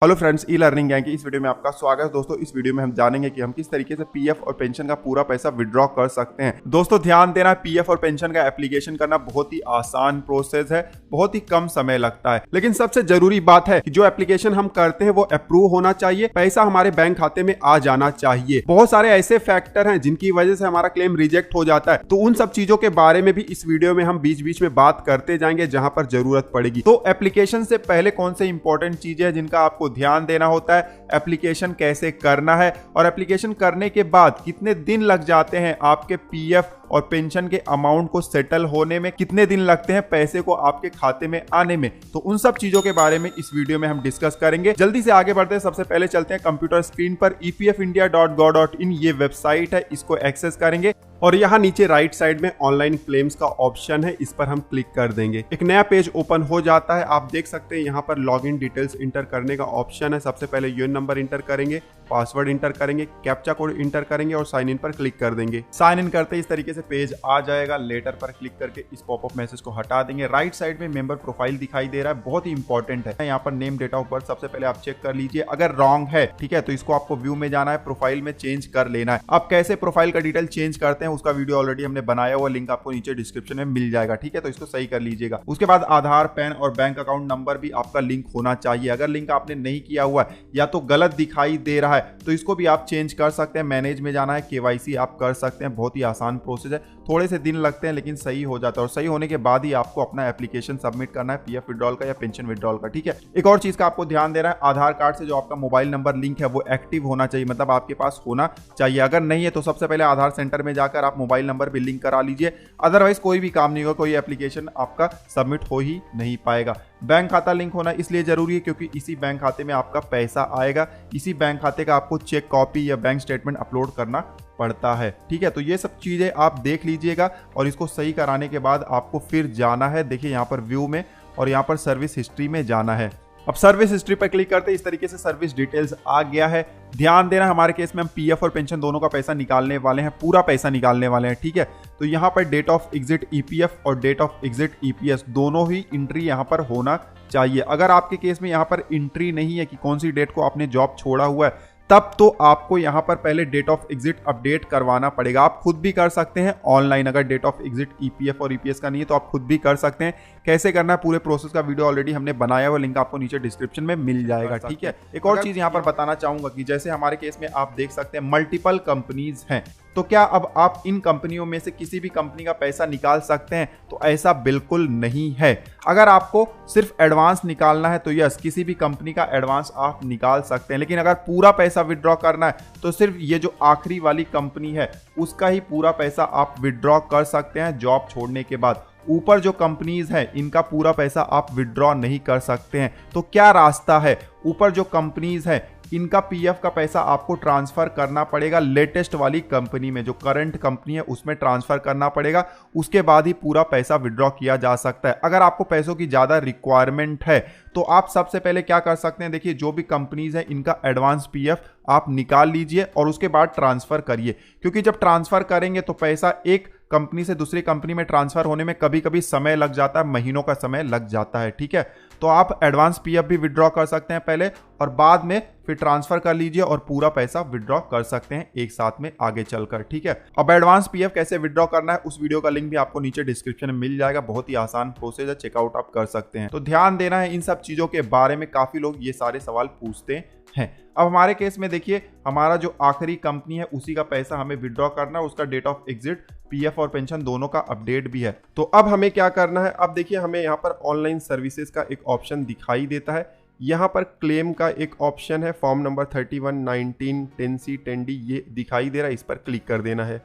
Hello friends, e learning gang की इस video में आपका स्वागत है। दोस्तों, इस वीडियो में हम जानेंगे कि हम किस तरीके से पीएफ और पेंशन का पूरा पैसा विड्रॉ कर सकते हैं। दोस्तों, ध्यान देना, पीएफ और पेंशन का एप्लीकेशन करना बहुत ही आसान प्रोसेस है, बहुत ही कम समय लगता है। लेकिन सबसे जरूरी बात है कि जो एप्लीकेशन हम करते हैं वो अप्रूव होना चाहिए, पैसा हमारे बैंक खाते में आ जाना चाहिए। बहुत सारे ऐसे फैक्टर हैं जिनकी वजह से हमारा क्लेम रिजेक्ट हो जाता है, तो उन सब चीजों के बारे में भी इस वीडियो में हम बीच बीच में बात करते जाएंगे जहां पर जरूरत पड़ेगी। तो एप्लीकेशन से पहले कौन से इंपॉर्टेंट चीजें हैं जिनका आपको ध्यान देना होता है, एप्लीकेशन कैसे करना है और एप्लीकेशन करने के बाद कितने दिन लग जाते हैं आपके पीएफ और पेंशन के अमाउंट को सेटल होने में, कितने दिन लगते हैं पैसे को आपके खाते में आने में। तो उन सब चीजों के बारे में इस वीडियो में हम डिस्कस करेंगे। जल्दी से आगे बढ़ते हैं। सबसे पहले चलते हैं कंप्यूटर स्क्रीन पर। epfindia.gov.in ये वेबसाइट है, इसको एक्सेस करेंगे और यहाँ नीचे राइट साइड में ऑनलाइन क्लेम्स का ऑप्शन है, इस पर हम क्लिक कर देंगे। एक नया पेज ओपन हो जाता है। आप देख सकते हैं यहाँ पर लॉगिन डिटेल्स इंटर करने का ऑप्शन है। सबसे पहले यूएन नंबर इंटर करेंगे, पासवर्ड इंटर करेंगे, कैप्चा कोड इंटर करेंगे और साइन इन पर क्लिक कर देंगे। साइन इन करते इस तरीके से पेज आ जाएगा। लेटर पर क्लिक करके इस पॉपअप मैसेज को हटा देंगे। राइट साइड में मेंबर प्रोफाइल दिखाई दे रहा है, बहुत ही इंपॉर्टेंट है। यहाँ पर नेम, डेट ऑफ बर्थ सबसे पहले आप चेक कर लीजिए। अगर रॉन्ग है, ठीक है, तो इसको आपको व्यू में जाना है, प्रोफाइल में चेंज कर लेना है। आप कैसे प्रोफाइल का डिटेल चेंज करते हैं उसका वीडियो ऑलरेडी हमने बनाया हुआ, लिंक आपको नीचे डिस्क्रिप्शन में मिल जाएगा, ठीक है, तो इसको सही कर लीजिएगा। उसके बाद आधार, पैन और बैंक अकाउंट नंबर भी आपका लिंक होना चाहिए। अगर लिंक आपने नहीं किया हुआ है या तो गलत दिखाई दे रहा है तो इसको भी आप चेंज कर सकते हैं। मैनेज में जाना है, केवाईसी आप कर सकते हैं। बहुत ही आसान प्रोसेस है, थोड़े से दिन लगते हैं लेकिन सही हो जाता है और सही होने के बाद ही आपको अपना एप्लीकेशन सबमिट करना है, पीएफ विड्रॉल का या पेंशन विड्रॉल का, ठीक है। एक और चीज का आपको ध्यान देना है, आधार कार्ड से जो आपका मोबाइल नंबर लिंक है वो एक्टिव होना चाहिए, मतलब आपके पास होना चाहिए। अगर नहीं है तो सबसे पहले आधार सेंटर में जाकर आप मोबाइल नंबर भी लिंक करा लीजिए, अदरवाइज कोई भी काम नहीं होगा, कोई एप्लीकेशन आपका सबमिट हो ही नहीं पाएगा। बैंक खाता लिंक होना इसलिए जरूरी है क्योंकि इसी बैंक खाते में आपका पैसा आएगा। इसी बैंक खाते का आपको चेक कॉपी या बैंक स्टेटमेंट अपलोड करना पड़ता है, ठीक है। तो ये सब चीजें आप देख लीजिएगा और इसको सही कराने के बाद आपको फिर जाना है, देखिए यहाँ पर व्यू में और यहाँ पर सर्विस हिस्ट्री में जाना है। अब सर्विस हिस्ट्री पर क्लिक करते इस तरीके से सर्विस डिटेल्स आ गया है। ध्यान देना, हमारे केस में हम पीएफ और पेंशन दोनों का पैसा निकालने वाले हैं, पूरा पैसा निकालने वाले हैं, ठीक है। तो यहाँ पर डेट ऑफ एग्जिट ईपीएफ और डेट ऑफ एग्जिट ईपीएस दोनों ही एंट्री यहाँ पर होना चाहिए। अगर आपके केस में यहाँ पर एंट्री नहीं है कि कौन सी डेट को आपने जॉब छोड़ा हुआ है, तब तो आपको यहाँ पर पहले डेट ऑफ एग्जिट अपडेट करवाना पड़ेगा। आप खुद भी कर सकते हैं ऑनलाइन, अगर डेट ऑफ एग्जिट ईपीएफ और ईपीएस का नहीं है तो आप खुद भी कर सकते हैं। कैसे करना है पूरे प्रोसेस का वीडियो ऑलरेडी हमने बनाया हुआ, लिंक आपको नीचे डिस्क्रिप्शन में मिल जाएगा, ठीक है। एक और चीज यहाँ पर बताना चाहूंगा कि जैसे हमारे केस में आप देख सकते हैं मल्टीपल कंपनीज हैं, तो क्या अब आप इन कंपनियों में से किसी भी कंपनी का पैसा निकाल सकते हैं? तो ऐसा बिल्कुल नहीं है। अगर आपको सिर्फ एडवांस निकालना है तो यस, किसी भी कंपनी का एडवांस आप निकाल सकते हैं, लेकिन अगर पूरा पैसा विड्रॉ करना है तो सिर्फ ये जो आखिरी वाली कंपनी है उसका ही पूरा पैसा आप विड्रॉ कर सकते हैं जॉब छोड़ने के बाद। ऊपर जो कंपनीज हैं इनका पूरा पैसा आप विड्रॉ नहीं कर सकते हैं। तो क्या रास्ता है? ऊपर जो कंपनीज हैं इनका पीएफ का पैसा आपको ट्रांसफर करना पड़ेगा लेटेस्ट वाली कंपनी में, जो करंट कंपनी है उसमें ट्रांसफर करना पड़ेगा। उसके बाद ही पूरा पैसा विड्रॉ किया जा सकता है। अगर आपको पैसों की ज्यादा रिक्वायरमेंट है तो आप सबसे पहले क्या कर सकते हैं, देखिए जो भी कंपनीज है इनका एडवांस पीएफ आप निकाल लीजिए और उसके बाद ट्रांसफर करिए, क्योंकि जब ट्रांसफर करेंगे तो पैसा एक कंपनी से दूसरी कंपनी में ट्रांसफर होने में कभी कभी समय लग जाता है, महीनों का समय लग जाता है, ठीक है। तो आप एडवांस पीएफ भी विड्रॉ कर सकते हैं पहले और बाद में फिर ट्रांसफर कर लीजिए और पूरा पैसा विड्रॉ कर सकते हैं एक साथ में आगे चलकर, ठीक है। अब एडवांस पीएफ कैसे विड्रॉ करना है उस वीडियो का लिंक भी आपको नीचे डिस्क्रिप्शन में मिल जाएगा, बहुत ही आसान प्रोसेस है, चेकआउट आप कर सकते हैं। तो ध्यान देना है इन सब चीजों के बारे में, काफी लोग ये सारे सवाल पूछते हैं। अब हमारे केस में देखिए, हमारा जो आखिरी कंपनी है उसी का पैसा हमें विड्रॉ करना है, उसका डेट ऑफ एग्जिट पीएफ और पेंशन दोनों का अपडेट भी है। तो अब हमें क्या करना है, अब देखिए हमें यहाँ पर ऑनलाइन सर्विसेज का एक ऑप्शन दिखाई देता है। यहाँ पर क्लेम का एक ऑप्शन है, फॉर्म नंबर 31, 19, 10C, 10D ये दिखाई दे रहा है, इस पर क्लिक कर देना है।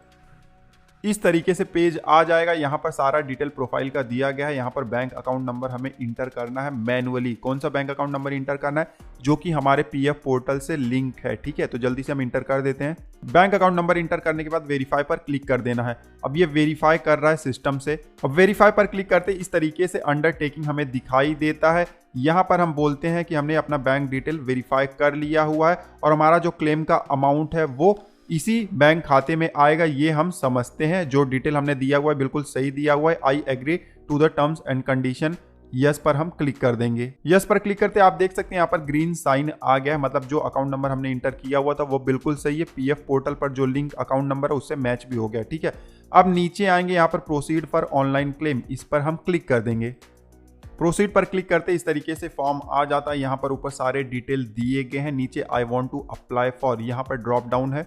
इस तरीके से पेज आ जाएगा। यहाँ पर सारा डिटेल प्रोफाइल का दिया गया है। यहाँ पर बैंक अकाउंट नंबर हमें इंटर करना है मैनुअली। कौन सा बैंक अकाउंट नंबर इंटर करना है? जो कि हमारे पीएफ पोर्टल से लिंक है, ठीक है। तो जल्दी से हम इंटर कर देते हैं। बैंक अकाउंट नंबर इंटर करने के बाद वेरीफाई पर क्लिक कर देना है। अब ये वेरीफाई कर रहा है सिस्टम से। अब वेरीफाई पर क्लिक करते इस तरीके से अंडरटेकिंग हमें दिखाई देता है। यहाँ पर हम बोलते हैं कि हमने अपना बैंक डिटेल वेरीफाई कर लिया हुआ है और हमारा जो क्लेम का अमाउंट है वो इसी बैंक खाते में आएगा, ये हम समझते हैं। जो डिटेल हमने दिया हुआ है बिल्कुल सही दिया हुआ है। I agree to the terms and condition yes पर हम क्लिक कर देंगे। यस पर क्लिक करते आप देख सकते हैं यहाँ पर ग्रीन साइन आ गया है, मतलब जो अकाउंट नंबर हमने इंटर किया हुआ था वो बिल्कुल सही है। पीएफ पोर्टल पर जो लिंक अकाउंट नंबर है उससे मैच भी हो गया। ठीक है, अब नीचे आएंगे यहाँ पर प्रोसीड फॉर ऑनलाइन क्लेम, इस पर हम क्लिक कर देंगे। प्रोसीड पर क्लिक करते इस तरीके से फॉर्म आ जाता है। यहाँ पर ऊपर सारे डिटेल दिए गए हैं, नीचे I want to apply for यहाँ पर ड्रॉप डाउन है।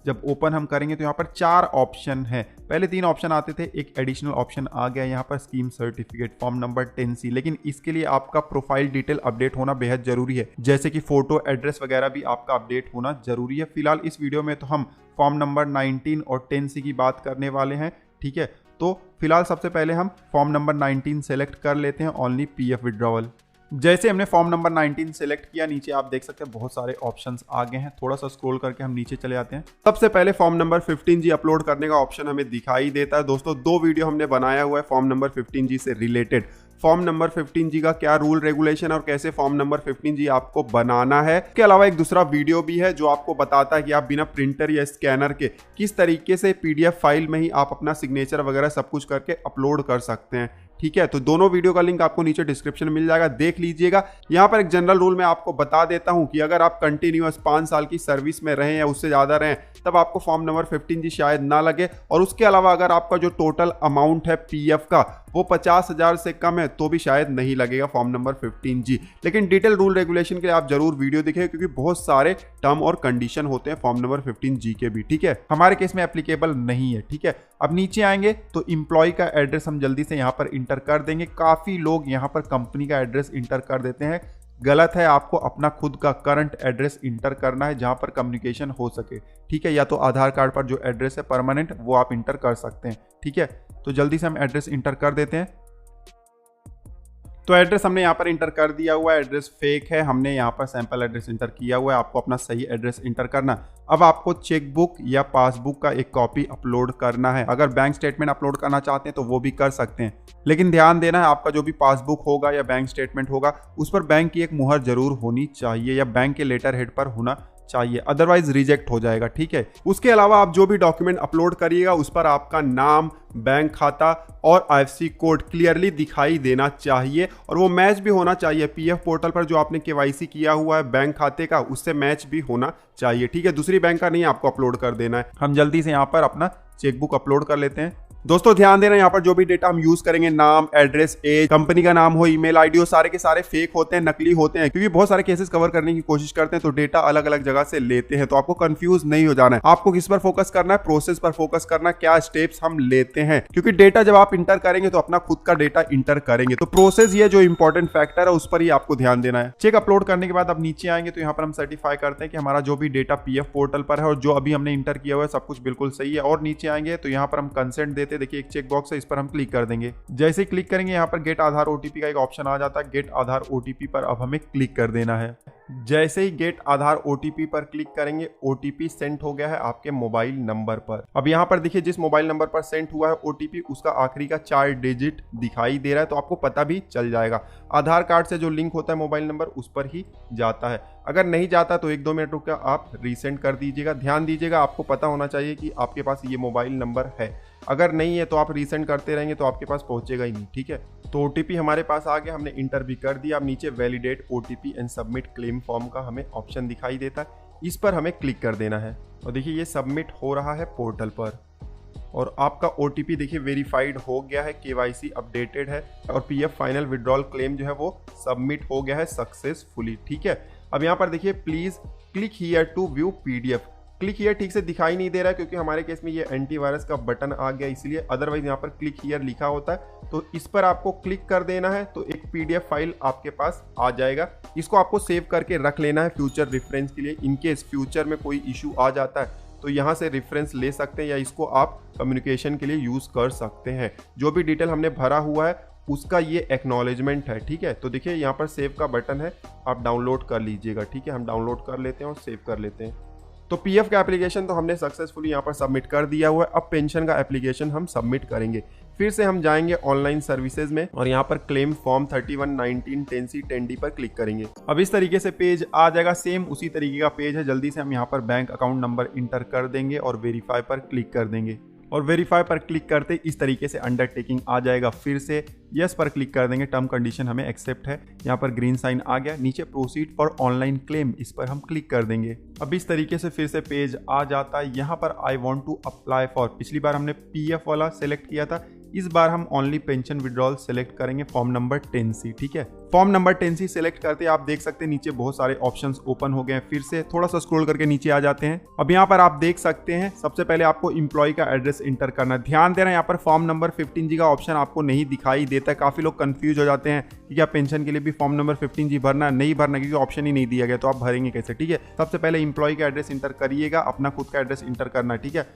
जब ओपन हम करेंगे तो यहाँ पर 4 ऑप्शन है। पहले 3 ऑप्शन आते थे, एक एडिशनल ऑप्शन आ गया यहाँ पर scheme certificate form number 10C, लेकिन इसके लिए आपका प्रोफाइल डिटेल अपडेट होना बेहद जरूरी है, जैसे कि फोटो, एड्रेस वगैरह भी आपका अपडेट होना जरूरी है। फिलहाल इस वीडियो में तो हम फॉर्म नंबर 19 और 10C की बात करने वाले हैं। ठीक है, तो फिलहाल सबसे पहले हम फॉर्म नंबर 19 सेलेक्ट कर लेते हैं, ओनली पीएफ विड्रॉवल। जैसे हमने फॉर्म नंबर 19 सेलेक्ट किया, नीचे आप देख सकते हैं बहुत सारे ऑप्शंस आ गए हैं। थोड़ा सा स्क्रॉल करके हम नीचे चले जाते हैं। सबसे पहले फॉर्म नंबर 15G अपलोड करने का ऑप्शन हमें दिखाई देता है। दोस्तों 2 वीडियो हमने बनाया हुआ है फॉर्म नंबर 15G से रिलेटेड। फॉर्म नंबर 15G का क्या रूल रेगुलेशन और कैसे फॉर्म नंबर 15G आपको बनाना है। इसके अलावा एक दूसरा वीडियो भी है जो आपको बताता है कि आप बिना प्रिंटर या स्कैनर के किस तरीके से पीडीएफ फाइल में ही आप अपना सिग्नेचर वगैरह सब कुछ करके अपलोड कर सकते हैं। ठीक है, तो दोनों वीडियो का लिंक आपको नीचे डिस्क्रिप्शन में मिल जाएगा, देख लीजिएगा। यहाँ पर एक जनरल रूल मैं आपको बता देता हूँ कि अगर आप कंटिन्यूअस 5 साल की सर्विस में रहें या उससे ज़्यादा रहें तब आपको फॉर्म नंबर 15G शायद ना लगे। और उसके अलावा अगर आपका जो टोटल अमाउंट है पीएफ का वो 50,000 से कम है तो भी शायद नहीं लगेगा फॉर्म नंबर 15G। लेकिन डिटेल रूल रेगुलेशन के लिए आप जरूर वीडियो देखें, क्योंकि बहुत सारे टर्म और कंडीशन होते हैं फॉर्म नंबर 15G के भी। ठीक है, हमारे केस में एप्लीकेबल नहीं है। ठीक है, अब नीचे आएंगे तो एम्प्लॉय का एड्रेस हम जल्दी से यहाँ पर इंटर कर देंगे। काफी लोग यहाँ पर कंपनी का एड्रेस इंटर कर देते हैं, गलत है। आपको अपना खुद का करंट एड्रेस इंटर करना है जहां पर कम्युनिकेशन हो सके। ठीक है, या तो आधार कार्ड पर जो एड्रेस है परमानेंट वो आप इंटर कर सकते हैं। ठीक है, तो जल्दी से हम एड्रेस इंटर कर देते हैं। तो एड्रेस हमने यहाँ पर इंटर कर दिया हुआ है, एड्रेस फेक है, हमने यहाँ पर सैंपल एड्रेस इंटर किया हुआ है। आपको अपना सही एड्रेस इंटर करना। अब आपको चेकबुक या पासबुक का एक कॉपी अपलोड करना है। अगर बैंक स्टेटमेंट अपलोड करना चाहते हैं तो वो भी कर सकते हैं, लेकिन ध्यान देना है आपका जो भी पासबुक होगा या बैंक स्टेटमेंट होगा उस पर बैंक की एक मुहर जरूर होनी चाहिए या बैंक के लेटर हेड पर होना चाहिए, अदरवाइज रिजेक्ट हो जाएगा। ठीक है, उसके अलावा आप जो भी डॉक्यूमेंट अपलोड करिएगा उस पर आपका नाम, बैंक खाता और आईएफएससी कोड क्लियरली दिखाई देना चाहिए और वो मैच भी होना चाहिए। पीएफ पोर्टल पर जो आपने केवाईसी किया हुआ है बैंक खाते का उससे मैच भी होना चाहिए। ठीक है, दूसरी बैंक का नहीं आपको अपलोड कर देना है। हम जल्दी से यहाँ पर अपना चेकबुक अपलोड कर लेते हैं। दोस्तों ध्यान देना, यहाँ पर जो भी डेटा हम यूज करेंगे, नाम, एड्रेस, एज, कंपनी का नाम हो, ईमेल आईडी हो, सारे के सारे फेक होते हैं, नकली होते हैं, क्योंकि बहुत सारे केसेस कवर करने की कोशिश करते हैं तो डेटा अलग अलग जगह से लेते हैं। तो आपको कंफ्यूज नहीं हो जाना है। आपको किस पर फोकस करना है, प्रोसेस पर फोकस करना है, क्या स्टेप्स हम लेते हैं, क्योंकि डेटा जब आप इंटर करेंगे तो अपना खुद का डेटा इंटर करेंगे। तो प्रोसेस ये जो इंपॉर्टेंट फैक्टर है उस पर ही आपको ध्यान देना है। चेक अपलोड करने के बाद अब नीचे आएंगे तो यहाँ पर हम सर्टिफाई करते हैं कि हमारा जो भी डेटा पीएफ पोर्टल पर है और जो अभी हमने इंटर किया हुआ है सब कुछ बिल्कुल सही है। और नीचे आएंगे तो यहाँ पर हम कंसेंट देते हैं। देखिए एक चेक बॉक्स, इस पर हम क्लिक कर देंगे। जैसे ही क्लिक करेंगे यहाँ पर गेट आधार ओटीपी का एक ऑप्शन आ जाता है। गेट आधार ओटीपी पर अब हमें क्लिक कर देना है। जैसे ही गेट आधार ओटीपी पर क्लिक करेंगे ओटीपी सेंड हो गया है आपके मोबाइल नंबर पर। अब यहाँ पर देखिए जिस मोबाइल नंबर पर सेंड हुआ है ओटीपी उसका आखिरी का 4 डिजिट दिखाई दे रहा है, तो आपको पता भी चल जाएगा। आधार कार्ड से जो लिंक होता है मोबाइल नंबर उस पर ही जाता है। अगर नहीं जाता तो 1-2 मिनट रुक कर आप रीसेंड कर दीजिएगा। ध्यान दीजिएगा, आपको पता होना चाहिए कि आपके पास ये मोबाइल नंबर है। अगर नहीं है तो आप रीसेंड करते रहेंगे तो आपके पास पहुंचेगा ही नहीं। ठीक है, तो ओटीपी हमारे पास आ गया, हमने इंटर भी कर दिया। अब नीचे validate OTP and submit claim form का हमें ऑप्शन दिखाई देता है, इस पर हमें क्लिक कर देना है। और देखिए ये सबमिट हो रहा है पोर्टल पर और आपका ओटीपी देखिए वेरीफाइड हो गया है, केवाईसी अपडेटेड है और पीएफ फाइनल विड्रॉल क्लेम जो है वो सबमिट हो गया है सक्सेसफुली। ठीक है, अब यहाँ पर देखिए please click here to view PDF. Click here ठीक से दिखाई नहीं दे रहा है क्योंकि हमारे केस में ये एंटीवायरस का बटन आ गया इसलिए, अदरवाइज यहाँ पर क्लिक हियर लिखा होता है तो इस पर आपको क्लिक कर देना है। तो एक पीडीएफ फाइल आपके पास आ जाएगा, इसको आपको सेव करके रख लेना है फ्यूचर रेफरेंस के लिए। इनकेस फ्यूचर में कोई इशू आ जाता है तो यहाँ से रेफरेंस ले सकते हैं या इसको आप कम्युनिकेशन के लिए यूज कर सकते हैं। जो भी डिटेल हमने भरा हुआ है उसका ये एक्नॉलेजमेंट है। ठीक है, तो देखिए यहाँ पर सेव का बटन है, आप डाउनलोड कर लीजिएगा। ठीक है, हम डाउनलोड कर लेते हैं और सेव कर लेते हैं। तो पीएफ का एप्लीकेशन तो हमने सक्सेसफुली यहाँ पर सबमिट कर दिया हुआ है। अब पेंशन का एप्लीकेशन हम सबमिट करेंगे। फिर से हम जाएंगे ऑनलाइन सर्विसेज में और यहाँ पर क्लेम फॉर्म 31, 19, 10C, 10D पर क्लिक करेंगे। अब इस तरीके से पेज आ जाएगा, सेम उसी तरीके का पेज है। जल्दी से हम यहाँ पर बैंक अकाउंट नंबर इंटर कर देंगे और वेरीफाई पर क्लिक कर देंगे। और वेरीफाई पर क्लिक करते इस तरीके से अंडरटेकिंग आ जाएगा। फिर से यस पर क्लिक कर देंगे, टर्म कंडीशन हमें एक्सेप्ट है, यहाँ पर ग्रीन साइन आ गया। नीचे प्रोसीड फॉर ऑनलाइन क्लेम, इस पर हम क्लिक कर देंगे। अब इस तरीके से फिर से पेज आ जाता है। यहाँ पर I want to apply for, पिछली बार हमने पीएफ वाला सेलेक्ट किया था, इस बार हम ओनली पेंशन विड्रॉल सेलेक्ट करेंगे फॉर्म नंबर 10C। ठीक है, फॉर्म नंबर 10C सेलेक्ट करते आप देख सकते हैं नीचे बहुत सारे ऑप्शंस ओपन हो गए हैं। फिर से थोड़ा सा स्क्रॉल करके नीचे आ जाते हैं। अब यहाँ पर आप देख सकते हैं सबसे पहले आपको एम्प्लॉय का एड्रेस इंटर करना है। ध्यान देना, यहाँ पर फॉर्म नंबर 15G का ऑप्शन आपको नहीं दिखाई देता है। काफी लोग कंफ्यूज हो जाते हैं कि क्या पेंशन के लिए भी फॉर्म नंबर 15G भरना है, नहीं भरना, क्योंकि ऑप्शन ही नहीं दिया गया, तो आप भरेंगे कैसे। ठीक है, सबसे पहले एम्प्लॉय का एड्रेस इंटर करिएगा, अपना खुद का एड्रेस इंटर करना है। ठीक है,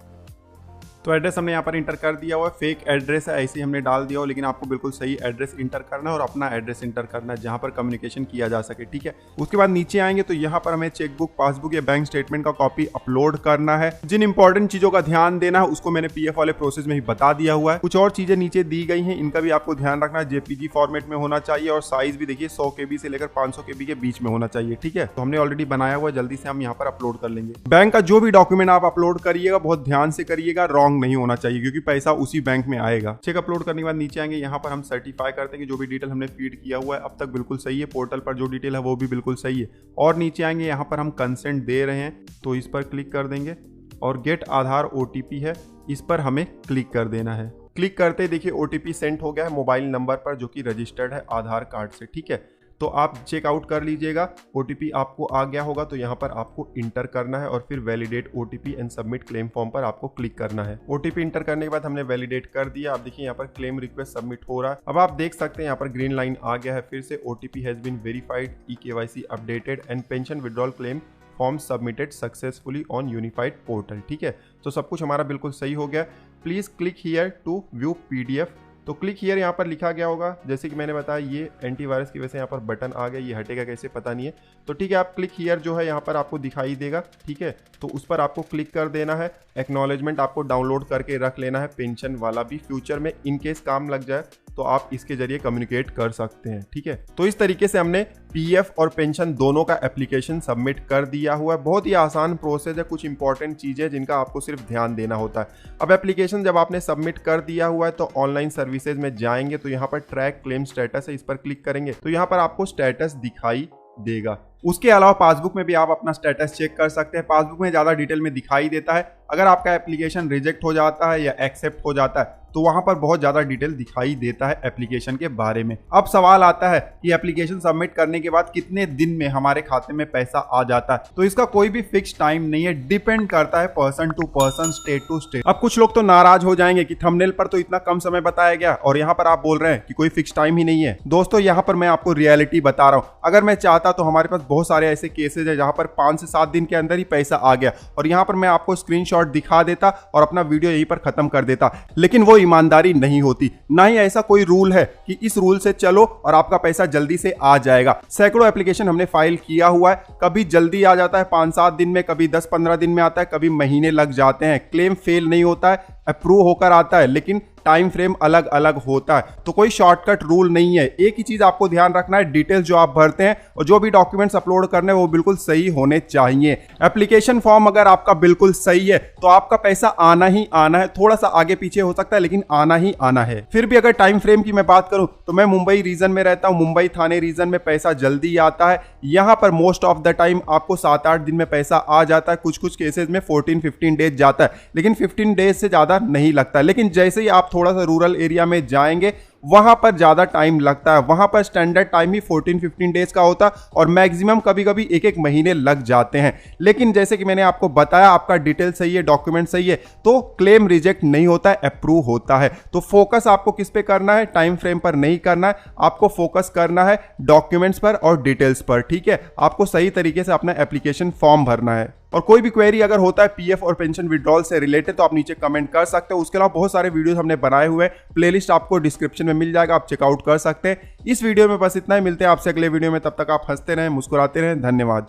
तो एड्रेस हमने यहाँ पर इंटर कर दिया हुआ है, फेक एड्रेस है, ऐसे ही हमने डाल दिया हो, लेकिन आपको बिल्कुल सही एड्रेस इंटर करना है और अपना एड्रेस इंटर करना है जहाँ पर कम्युनिकेशन किया जा सके। ठीक है, उसके बाद नीचे आएंगे तो यहाँ पर हमें चेकबुक, पासबुक या बैंक स्टेटमेंट का कॉपी अपलोड करना है। जिन इंपॉर्टेंट चीजों का ध्यान देना है उसको मैंने पीएफ वाले प्रोसेस में ही बता दिया हुआ है। कुछ और चीजें नीचे दी गई हैं, इनका भी आपको ध्यान रखना है। जेपीजी फॉर्मेट में होना चाहिए और साइज भी देखिए 100 KB से लेकर 500 KB के बीच में होना चाहिए। ठीक है, तो हमने ऑलरेडी बनाया हुआ है, जल्दी से हम यहाँ पर अपलोड कर लेंगे। बैंक का जो भी डॉक्यूमेंट आप अपलोड करिएगा बहुत ध्यान से करिएगा, रॉन्ग नहीं होना चाहिए, क्योंकि पैसा उसी बैंक में आएगा। चेक अपलोड करने के बाद नीचे आएंगे, यहाँ पर हम सर्टिफाई करते हैं कि जो भी डिटेल हमने फीड किया हुआ है अब तक बिल्कुल सही है, पोर्टल पर जो डिटेल है वो भी बिल्कुल सही है। और नीचे आएंगे, यहाँ पर हम कंसेंट दे रहे हैं तो इस पर क्लिक कर देंगे और गेट आधार OTP है, इस पर हमें क्लिक कर देना है। क्लिक करते देखिए OTP सेंड हो गया है मोबाइल नंबर पर जो कि रजिस्टर्ड है आधार कार्ड से। ठीक है, तो आप चेकआउट कर लीजिएगा। OTP आपको आ गया होगा तो यहाँ पर आपको इंटर करना है और फिर validate OTP and submit claim form पर आपको क्लिक करना है। OTP इंटर करने के बाद हमने वैलिडेट कर दिया। आप देखिए यहाँ पर क्लेम रिक्वेस्ट सबमिट हो रहा है। अब आप देख सकते हैं यहाँ पर ग्रीन लाइन आ गया है। फिर से OTP has been verified, eKYC updated and pension withdrawal claim form submitted successfully on unified portal. ठीक है, तो सब कुछ हमारा बिल्कुल सही हो गया। Please click here to view PDF। तो क्लिक हियर यहाँ पर लिखा गया होगा, जैसे कि मैंने बताया ये एंटीवायरस की वजह से यहाँ पर बटन आ गया, ये हटेगा कैसे पता नहीं है। तो ठीक है, आप क्लिक हियर जो है यहाँ पर आपको दिखाई देगा। ठीक है, तो उस पर आपको क्लिक कर देना है। एक्नॉलेजमेंट आपको डाउनलोड करके रख लेना है, पेंशन वाला भी। फ्यूचर में इन केस काम लग जाए तो आप इसके जरिए कम्युनिकेट कर सकते हैं। ठीक है, तो इस तरीके से हमने पीएफ और पेंशन दोनों का एप्लीकेशन सबमिट कर दिया हुआ है। बहुत ही आसान प्रोसेस है, कुछ इंपॉर्टेंट चीजें जिनका आपको सिर्फ ध्यान देना होता है। अब एप्लीकेशन जब आपने सबमिट कर दिया हुआ है तो ऑनलाइन सर्विसेज में जाएंगे तो यहाँ पर ट्रैक क्लेम स्टेटस है, इस पर क्लिक करेंगे तो यहाँ पर आपको स्टेटस दिखाई देगा। उसके अलावा पासबुक में भी आप अपना स्टेटस चेक कर सकते हैं। पासबुक में ज्यादा डिटेल में दिखाई देता है। अगर आपका एप्लीकेशन रिजेक्ट हो जाता है या एक्सेप्ट हो जाता है तो वहां पर बहुत ज्यादा डिटेल दिखाई देता है एप्लीकेशन के बारे में। अब सवाल आता है कि एप्लीकेशन सबमिट करने के बाद कितने दिन में हमारे खाते में पैसा आ जाता है। तो इसका कोई भी फिक्स टाइम नहीं है, डिपेंड करता है person to person, state to state. अब कुछ लोग तो नाराज हो जाएंगे कि थंबनेल पर तो इतना कम समय बताया गया और यहाँ पर आप बोल रहे हैं कि कोई फिक्स टाइम ही नहीं है। दोस्तों यहाँ पर मैं आपको रियलिटी बता रहा हूँ। अगर मैं चाहता तो हमारे पास बहुत सारे ऐसे केसेज है जहाँ पर 5 से 7 दिन के अंदर ही पैसा आ गया और यहाँ पर मैं आपको स्क्रीनशॉट दिखा देता और अपना वीडियो यहीं पर खत्म कर देता, लेकिन वो ईमानदारी नहीं होती। ना ही ऐसा कोई रूल है कि इस रूल से चलो और आपका पैसा जल्दी से आ जाएगा। सैकड़ों एप्लीकेशन हमने फाइल किया हुआ है, कभी जल्दी आ जाता है 5-7 दिन में, कभी 10-15 दिन में आता है, कभी महीने लग जाते हैं। क्लेम फेल नहीं होता है, अप्रूव होकर आता है, लेकिन टाइम फ्रेम अलग अलग होता है। तो कोई शॉर्टकट रूल नहीं है। एक ही चीज आपको ध्यान रखना है, डिटेल्स जो आप भरते हैं और जो भी डॉक्यूमेंट्स अपलोड करने हैं वो बिल्कुल सही होने चाहिए। एप्लीकेशन फॉर्म अगर आपका बिल्कुल सही है तो आपका पैसा आना ही आना है। थोड़ा सा आगे पीछे हो सकता है लेकिन आना ही आना है। फिर भी अगर टाइम फ्रेम की मैं बात करूं तो मैं मुंबई रीजन में रहता हूं, मुंबई थाने रीजन में पैसा जल्दी आता है। यहां पर मोस्ट ऑफ द टाइम आपको 7-8 दिन में पैसा आ जाता है। कुछ कुछ केसेस में 14-15 डेज जाता है, लेकिन 15 डेज से ज्यादा नहीं लगता। लेकिन जैसे ही आप थोड़ा सा रूरल एरिया में जाएंगे वहां पर ज्यादा टाइम लगता है। वहां पर स्टैंडर्ड टाइम ही 14-15 डेज का होता है और मैक्सिमम कभी कभी 1-1 महीने लग जाते हैं। लेकिन जैसे कि मैंने आपको बताया, आपका डिटेल सही है, डॉक्यूमेंट सही है तो क्लेम रिजेक्ट नहीं होता है, अप्रूव होता है। तो फोकस आपको किस पे करना है, टाइम फ्रेम पर नहीं करना है, आपको फोकस करना है डॉक्यूमेंट्स पर और डिटेल्स पर। ठीक है, आपको सही तरीके से अपना एप्लीकेशन फॉर्म भरना है। और कोई भी क्वेरी अगर होता है पीएफ और पेंशन विड्रॉल से रिलेटेड तो आप नीचे कमेंट कर सकते हो। उसके अलावा बहुत सारे वीडियोस हमने बनाए हुए हैं, प्लेलिस्ट आपको डिस्क्रिप्शन में मिल जाएगा, आप चेकआउट कर सकते हैं। इस वीडियो में बस इतना ही, मिलते हैं आपसे अगले वीडियो में। तब तक आप हंसते रहें, मुस्कुराते रहें। धन्यवाद।